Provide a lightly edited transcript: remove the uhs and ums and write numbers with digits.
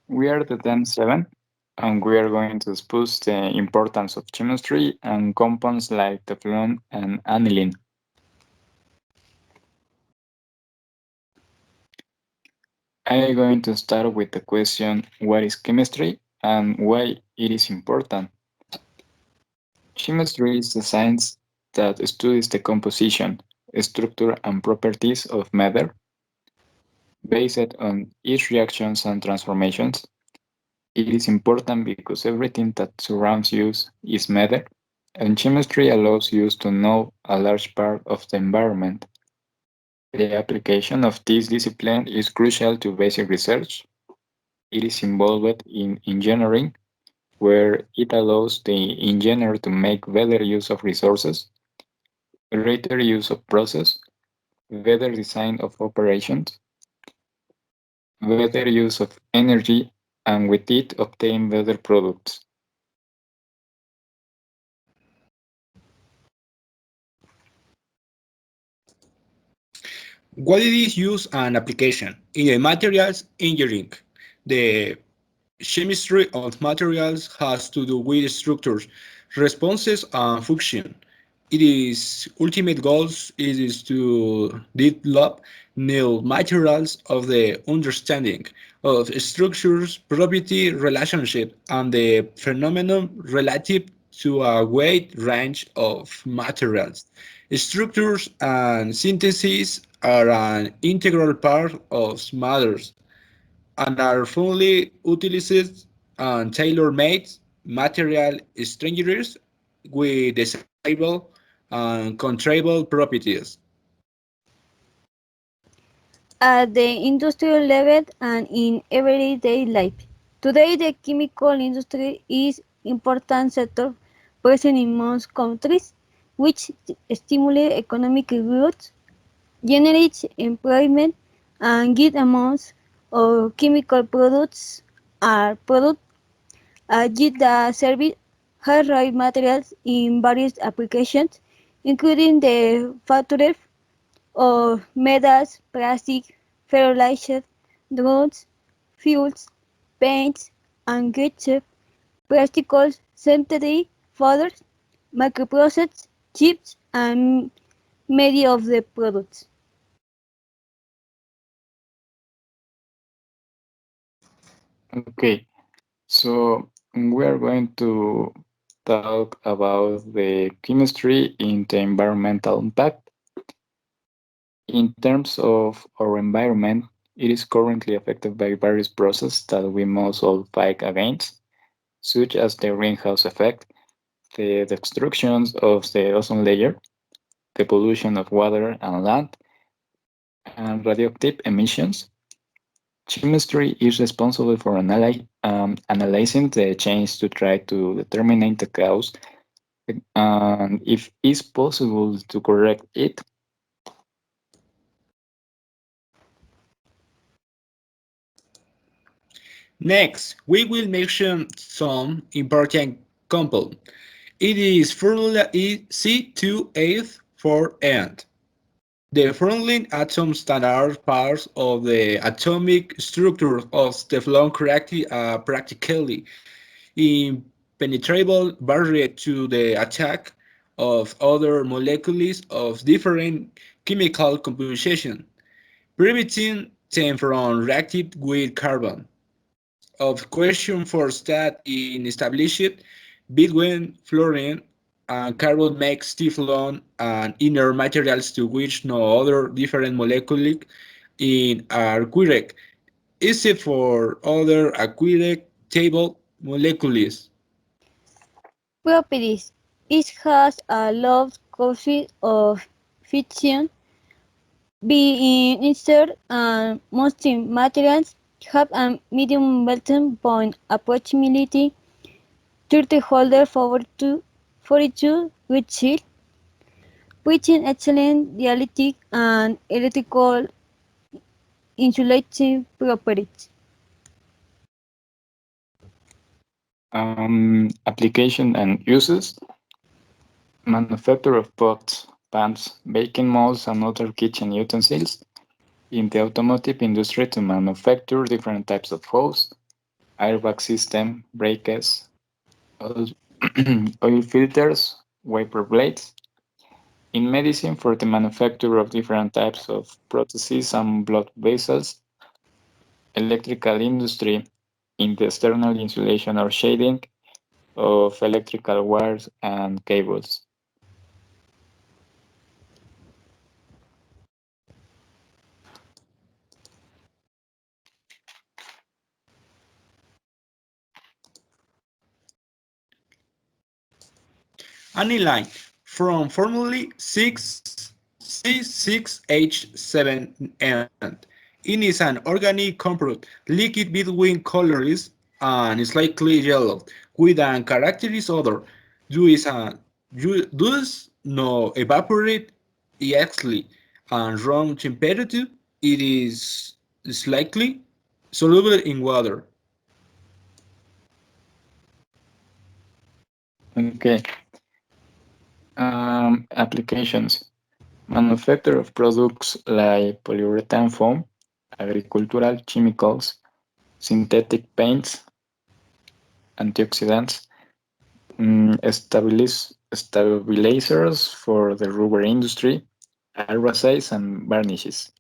We are the Dem 7, and we are going to discuss the importance of chemistry and compounds like Teflon and aniline. I am going to start with the question, what is chemistry and why it is important? Chemistry is the science that studies the composition, structure, and properties of matter based on its reactions and transformations. It is important because everything that surrounds you is matter, and chemistry allows you to know a large part of the environment. The application of this discipline is crucial to basic research. It is involved in engineering, where it allows the engineer to make better use of resources, greater use of process, better design of operations, better use of energy, and with it obtain better products. What it is use and application in the materials engineering. The chemistry of materials has to do with structures, responses, and function. It is ultimate goals is to develop new materials of the understanding of structures, property, relationship, and the phenomenon relative to a wide range of materials. Structures and synthesis are an integral part of matters and are fully utilized and tailor-made material structures with desirable and controllable properties. At the industrial level and in everyday life. Today, the chemical industry is important sector present in most countries, which stimulate economic growth, generates employment, and good amounts of chemical products are produced with the service high raw materials in various applications, including the factory of metals, plastic, fertilizers, drones, fuels, paints, and gadgets, particles, synthetic fodder, microprocessed chips, and many of the products. Okay, so we are going to talk about the chemistry in the environmental impact. In terms of our environment, it is currently affected by various processes that we must all fight against, such as the greenhouse effect, the destruction of the ozone layer, the pollution of water and land, and radioactive emissions. Chemistry is responsible for analyzing the change to try to determine the cause and if it's possible to correct it. Next, we will mention some important compound. It is formula is C2H4N. The following atoms that are parts of the atomic structure of Teflon practically impenetrable barrier to the attack of other molecules of different chemical composition, preventing them from reacting with carbon. Of question for that in established between fluorine and carbon makes Teflon and inner materials to which no other different molecule in aqueous except for other aqueous table molecules. Properties. It has a low coefficient of fission, being insert and most materials have a medium melting point approximately 30 holder forward to 42 with shield, reaching excellent dielectric and electrical insulating properties. Application and uses. Manufacture of pots, pans, baking molds, and other kitchen utensils. In the automotive industry to manufacture different types of hose. airbag system, brakes, oil, oil filters, wiper blades. In medicine, for the manufacture of different types of prostheses and blood vessels, electrical industry, in the external insulation or shading of electrical wires and cables. Aniline from formerly 6C6H7 it is an organic compound liquid between colorless and slightly yellow with an characteristic odor. Does not evaporate easily and room temperature it is slightly soluble in water. Okay. Applications. Manufacture of products like polyurethane foam, agricultural chemicals, synthetic paints, antioxidants, stabilizers for the rubber industry, aerospace, and varnishes.